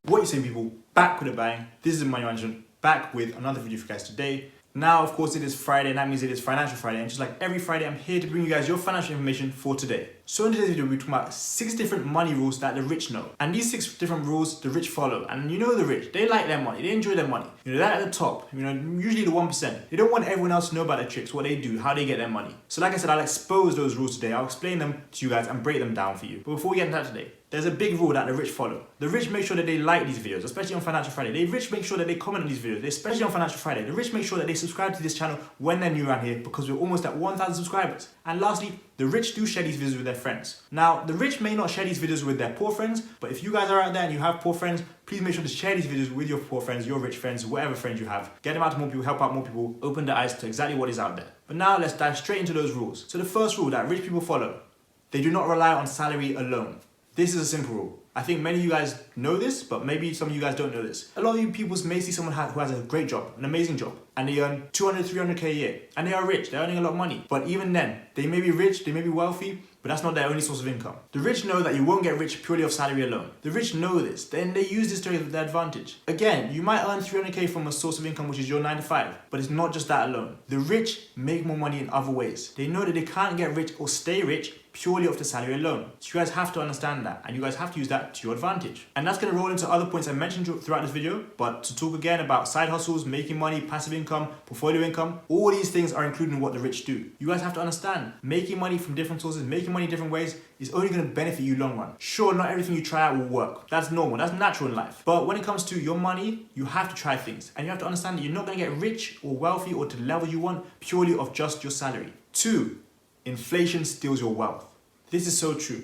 What you saying, people? Back with a bang. This is Money Management, back with another video for you guys today. Now, of course, it is Friday, and that means it is Financial Friday, and just like every Friday, I'm here to bring you guys your financial information for today. So in today's video, we're talking about 6 different money rules that the rich know. And these 6 different rules the rich follow. And you know the rich, they like their money, they enjoy their money. You know, they're at the top, usually the 1%. They don't want everyone else to know about their tricks, what they do, how they get their money. So like I said, I'll expose those rules today. I'll explain them to you guys and break them down for you. But before we get into that today, there's a big rule that the rich follow. The rich make sure that they like these videos, especially on Financial Friday. The rich make sure that they comment on these videos, especially on Financial Friday. The rich make sure that they subscribe to this channel when they're new around here because we're almost at 1,000 subscribers. And lastly, the rich do share these videos with their friends. Now, the rich may not share these videos with their poor friends, but if you guys are out there and you have poor friends, please make sure to share these videos with your poor friends, your rich friends, whatever friends you have. Get them out to more people, help out more people, open their eyes to exactly what is out there. But now let's dive straight into those rules. So the first rule that rich people follow, they do not rely on salary alone. This is a simple rule. I think many of you guys know this, but maybe some of you guys don't know this. A lot of you people may see someone who has a great job, an amazing job, and they earn 200, 300k a year, and they are rich, they're earning a lot of money. But even then, they may be rich, they may be wealthy, but that's not their only source of income. The rich know that you won't get rich purely off salary alone. The rich know this, then they use this to their advantage. Again, you might earn 300k from a source of income which is your 9 to 5, but it's not just that alone. The rich make more money in other ways. They know that they can't get rich or stay rich purely off the salary alone. So you guys have to understand that, and you guys have to use that to your advantage. And that's going to roll into other points I mentioned throughout this video, but to talk again about side hustles, making money, passive income, portfolio income, all these things are included in what the rich do. You guys have to understand, making money from different sources, making money different ways is only going to benefit you long run. Sure, not everything you try out will work. That's normal, that's natural in life. But when it comes to your money, you have to try things, and you have to understand that you're not going to get rich or wealthy or to the level you want purely off just your salary. 2, inflation steals your wealth. This is so true.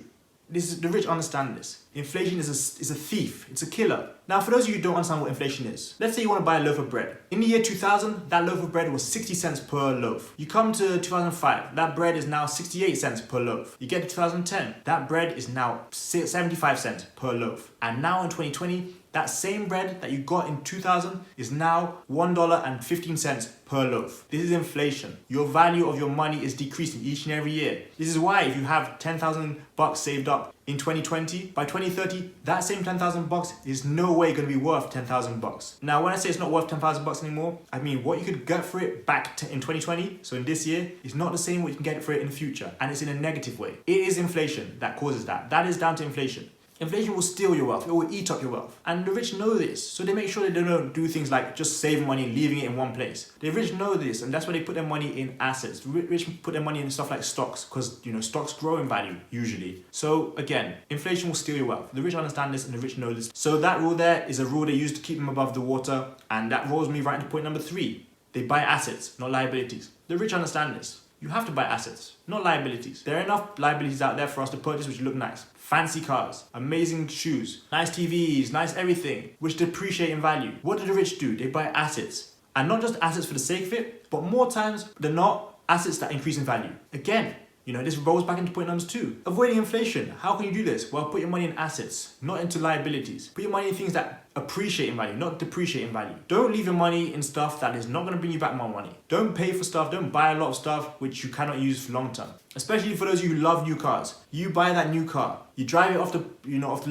The rich understand this. Inflation is a thief, it's a killer. Now, for those of you who don't understand what inflation is, let's say you want to buy a loaf of bread. In the year 2000, that loaf of bread was 60 cents per loaf. You come to 2005, that bread is now 68 cents per loaf. You get to 2010, that bread is now 75 cents per loaf. And now in 2020, that same bread that you got in 2000 is now $1.15 per loaf. This is inflation. Your value of your money is decreasing each and every year. This is why if you have 10,000 bucks saved up in 2020, by 2030, that same 10,000 bucks is no way going to be worth 10,000 bucks. Now, when I say it's not worth 10,000 bucks anymore, I mean what you could get for it back in 2020, so in this year, is not the same what you can get for it in the future, and it's in a negative way. It is inflation that causes that. That is down to inflation. Inflation will steal your wealth, it will eat up your wealth. And the rich know this, so they make sure they don't do things like just save money and leaving it in one place. The rich know this, and that's why they put their money in assets. The rich put their money in stuff like stocks, because stocks grow in value, usually. So again, inflation will steal your wealth. The rich understand this, and the rich know this. So that rule there is a rule they use to keep them above the water, and that rolls me right into point number 3. They buy assets, not liabilities. The rich understand this. You have to buy assets, not liabilities. There are enough liabilities out there for us to purchase which look nice. Fancy cars, amazing shoes, nice TVs, nice everything, which depreciate in value. What do the rich do? They buy assets. And not just assets for the sake of it, but more times than not, assets that increase in value. Again, this rolls back into point number 2. Avoiding inflation. How can you do this? Well, put your money in assets, not into liabilities. Put your money in things that appreciate in value, not depreciate in value. Don't leave your money in stuff that is not going to bring you back more money. Don't pay for stuff, don't buy a lot of stuff which you cannot use for long term. Especially for those of you who love new cars. You buy that new car, you drive it off the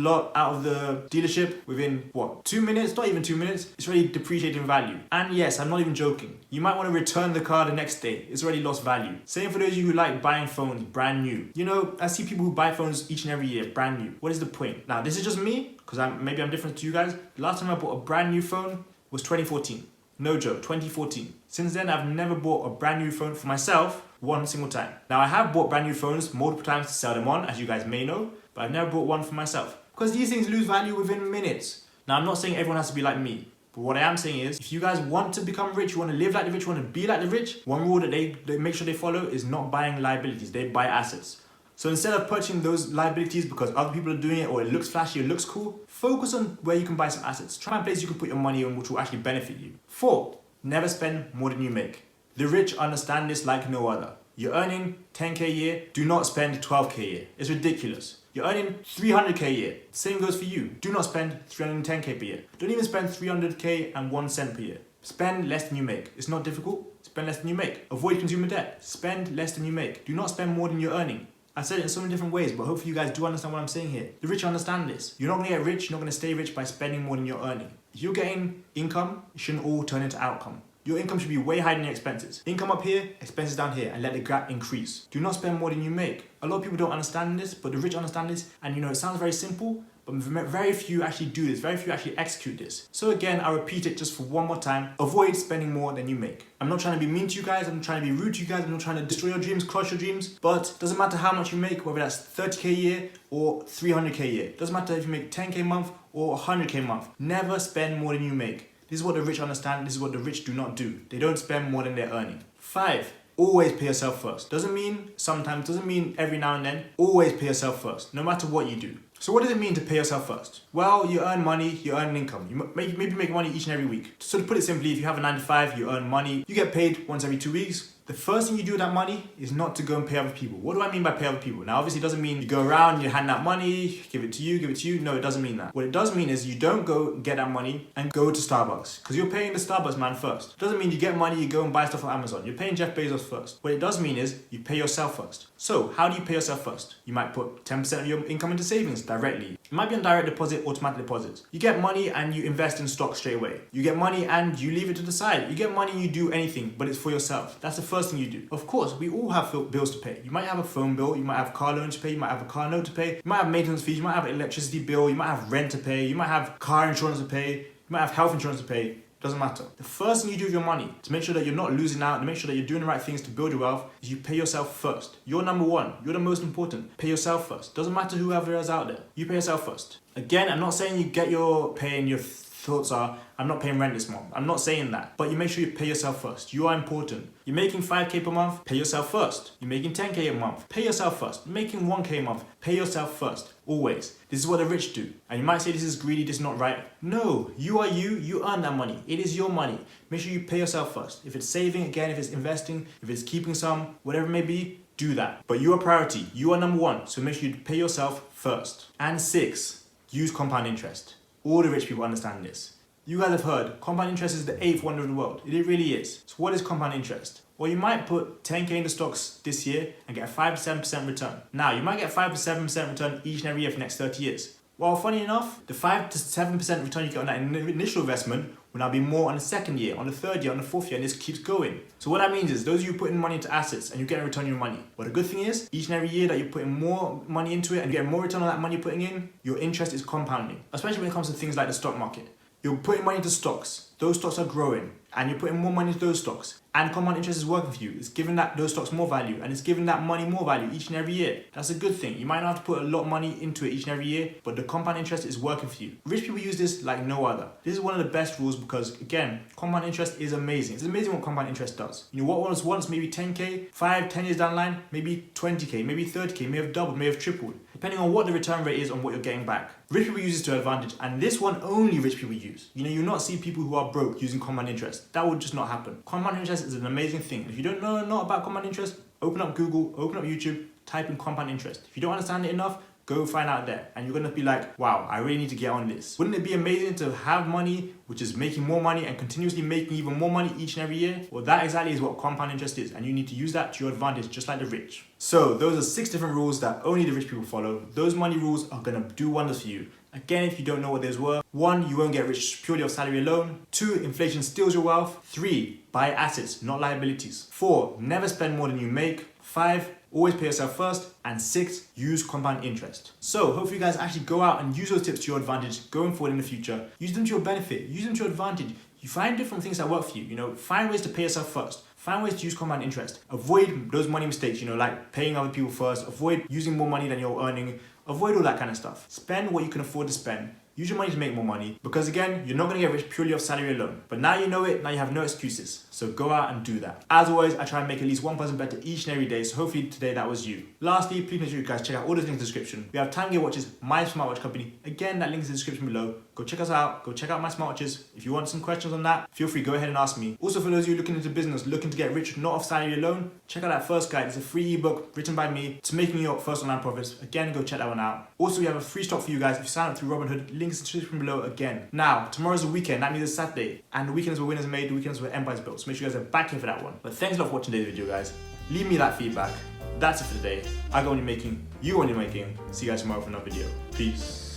lot, out of the dealership within 2 minutes, not even 2 minutes, it's already depreciated in value. And yes, I'm not even joking. You might want to return the car the next day, it's already lost value. Same for those of you who like buying phones brand new. I see people who buy phones each and every year, brand new. What is the point? Now, this is just me, because maybe I'm different to you guys. The last time I bought a brand new phone was 2014. No joke, 2014. Since then, I've never bought a brand new phone for myself one single time. Now, I have bought brand new phones multiple times to sell them on, as you guys may know, but I've never bought one for myself. Because these things lose value within minutes. Now, I'm not saying everyone has to be like me, but what I am saying is, if you guys want to become rich, you want to live like the rich, you want to be like the rich, one rule that they make sure they follow is not buying liabilities, they buy assets. So instead of purchasing those liabilities because other people are doing it or it looks flashy, it looks cool, focus on where you can buy some assets. Try and places you can put your money on which will actually benefit you. 4, never spend more than you make. The rich understand this like no other. You're earning 10k a year, do not spend 12k a year. It's ridiculous. You're earning 300k a year. Same goes for you. Do not spend 310k per year. Don't even spend 300k and 1 cent per year. Spend less than you make. It's not difficult. Spend less than you make. Avoid consumer debt. Spend less than you make. Do not spend more than you're earning. I said it in so many different ways, but hopefully you guys do understand what I'm saying here. The rich understand this. You're not gonna get rich, you're not gonna stay rich by spending more than you're earning. If you're getting income, it shouldn't all turn into outcome. Your income should be way higher than your expenses. Income up here, expenses down here, and let the gap increase. Do not spend more than you make. A lot of people don't understand this, but the rich understand this, and it sounds very simple, but very few actually do this, very few actually execute this. So again, I'll repeat it just for one more time. Avoid spending more than you make. I'm not trying to be mean to you guys, I'm not trying to be rude to you guys, I'm not trying to destroy your dreams, crush your dreams, but it doesn't matter how much you make, whether that's 30k a year or 300k a year. It doesn't matter if you make 10k a month or 100k a month. Never spend more than you make. This is what the rich understand, this is what the rich do not do. They don't spend more than they're earning. 5. Always pay yourself first. Doesn't mean sometimes, doesn't mean every now and then. Always pay yourself first, no matter what you do. So what does it mean to pay yourself first? Well, you earn money, you earn an income. You maybe make money each and every week. So to put it simply, if you have a 9 to 5, you earn money, you get paid once every 2 weeks. The first thing you do with that money is not to go and pay other people. What do I mean by pay other people? Now, obviously, it doesn't mean you go around, you hand out money, give it to you. No, it doesn't mean that. What it does mean is you don't go get that money and go to Starbucks, because you're paying the Starbucks man first. It doesn't mean you get money, you go and buy stuff on Amazon. You're paying Jeff Bezos first. What it does mean is you pay yourself first. So how do you pay yourself first? You might put 10% of your income into savings directly. It might be on direct deposit, automatic deposits. You get money and you invest in stocks straight away. You get money and you leave it to the side. You get money and you do anything, but it's for yourself. That's the first thing you do. Of course, we all have bills to pay. You might have a phone bill, you might have car loan to pay, you might have a car note to pay, you might have maintenance fees, you might have an electricity bill, you might have rent to pay, you might have car insurance to pay, you might have health insurance to pay. Doesn't matter. The first thing you do with your money to make sure that you're not losing out, to make sure that you're doing the right things to build your wealth, is you pay yourself first. You're number one. You're the most important. Pay yourself first. Doesn't matter whoever is out there. You pay yourself first. Again, I'm not saying you get your pay and your thoughts are, I'm not paying rent this month. I'm not saying that. But you make sure you pay yourself first. You are important. You're making 5k per month, pay yourself first. You're making 10k a month, pay yourself first. You're making 1k a month, pay yourself first. Always. This is what the rich do. And you might say this is greedy, this is not right. No, you are you earn that money. It is your money. Make sure you pay yourself first. If it's saving, again, if it's investing, if it's keeping some, whatever it may be, do that. But you are priority. You are number one. So make sure you pay yourself first. And 6, use compound interest. All the rich people understand this. You guys have heard, compound interest is the 8th wonder of the world. It really is. So what is compound interest? Well, you might put 10k into stocks this year and get a 5 to 7% return. Now, you might get 5 to 7% return each and every year for the next 30 years. Well, funny enough, the 5 to 7% return you get on that initial investment will now be more on the second year, on the third year, on the fourth year, and this keeps going. So what that means is those of you putting money into assets and you're getting a return on your money. But the good thing is, each and every year that you're putting more money into it and getting more return on that money you're putting in, your interest is compounding, especially when it comes to things like the stock market. You're putting money into stocks, those stocks are growing, and you're putting more money into those stocks. And compound interest is working for you. It's giving those stocks more value, and it's giving that money more value each and every year. That's a good thing. You might not have to put a lot of money into it each and every year, but the compound interest is working for you. Rich people use this like no other. This is one of the best rules because, again, compound interest is amazing. It's amazing what compound interest does. You know, what was once maybe 10k, 5, 10 years down the line, maybe 20k, maybe 30k, may have doubled, may have tripled, depending on what the return rate is on what you're getting back. Rich people use this to advantage, and this one only rich people use. You know, you'll not see people who are broke using compound interest. That would just not happen. Compound interest is an amazing thing. If you don't know about compound interest, open up Google, open up YouTube, type in compound interest. If you don't understand it enough, go find out there, and you're gonna be like, wow, I really need to get on this. Wouldn't it be amazing to have money which is making more money and continuously making even more money each and every year? Well, that exactly is what compound interest is, and you need to use that to your advantage, just like the rich. So those are 6 different rules that only the rich people follow. Those money rules are gonna do wonders for you. Again, if you don't know what those were, 1, you won't get rich purely off salary alone. 2, inflation steals your wealth. 3, buy assets, not liabilities. 4, never spend more than you make. 5, always pay yourself first. And 6, use compound interest. So hopefully you guys actually go out and use those tips to your advantage going forward in the future. Use them to your benefit, use them to your advantage. You find different things that work for you, find ways to pay yourself first. Find ways to use compound interest. Avoid those money mistakes, like paying other people first. Avoid using more money than you're earning. Avoid all that kind of stuff. Spend what you can afford to spend. Use your money to make more money, because again, you're not going to get rich purely off salary alone. But now you know it, now you have no excuses. So go out and do that. As always, I try and make at least one person better each and every day, so hopefully today that was you. Lastly, please make sure you guys check out all those links in the description. We have Time Gear Watches, my smartwatch company. Again, that link is in the description below. Go check us out, go check out my smartwatches. If you want some questions on that, feel free, go ahead and ask me. Also, for those of you looking into business, looking to get rich not off salary alone, check out that first guide. It's a free ebook written by me to making your first online profits. Again, go check that one out. Also, we have a free stock for you guys if you sign up through Robinhood. Links in the description below again. Now, tomorrow's the weekend, that means it's Saturday. And the weekends where winners are made, the weekends where empires built. So make sure you guys are back here for that one. But thanks a lot for watching today's video, guys. Leave me that feedback. That's it for today. I go on your making, you on your making. See you guys tomorrow for another video. Peace.